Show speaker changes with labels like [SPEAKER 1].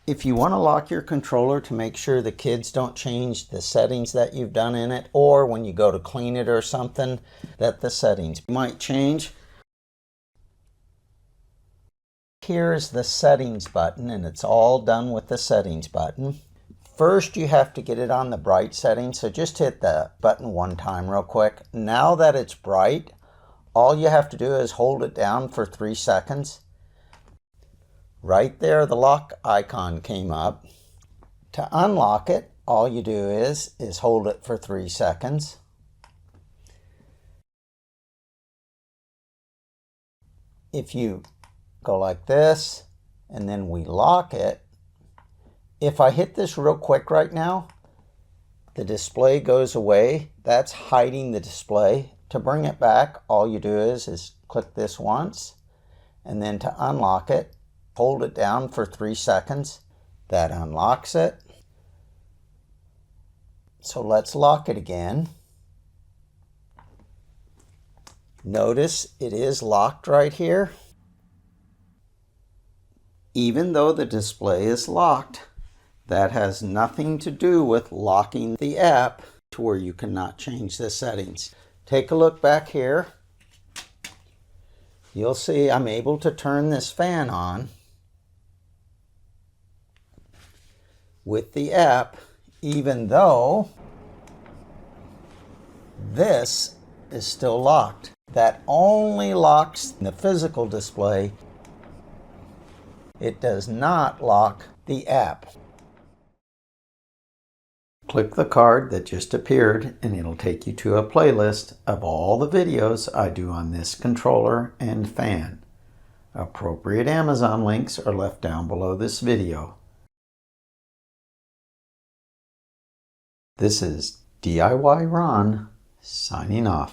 [SPEAKER 1] If you want to lock your controller to make sure the kids don't change the settings that you've done in it, or when you go to clean it or something, that the settings might change, here's the settings button, and it's all done with the settings button. First, you have to get it on the bright setting, so just hit the button one time real quick. Now that it's bright, all you have to do is hold it down for 3 seconds. Right there, the lock icon came up. To unlock it, all you do is hold it for 3 seconds. If you go like this, and then we lock it, if I hit this real quick right now, the display goes away. That's hiding the display. To bring it back, all you do is click this once, and then to unlock it, hold it down for 3 seconds. That unlocks it. So let's lock it again. Notice it is locked right here. Even though the display is locked, that has nothing to do with locking the app to where you cannot change the settings. Take a look back here. You'll see I'm able to turn this fan on with the app, even though this is still locked. That only locks the physical display. It does not lock the app. Click the card that just appeared and it'll take you to a playlist of all the videos I do on this controller and fan. Appropriate Amazon links are left down below this video. This is DIY Ron signing off.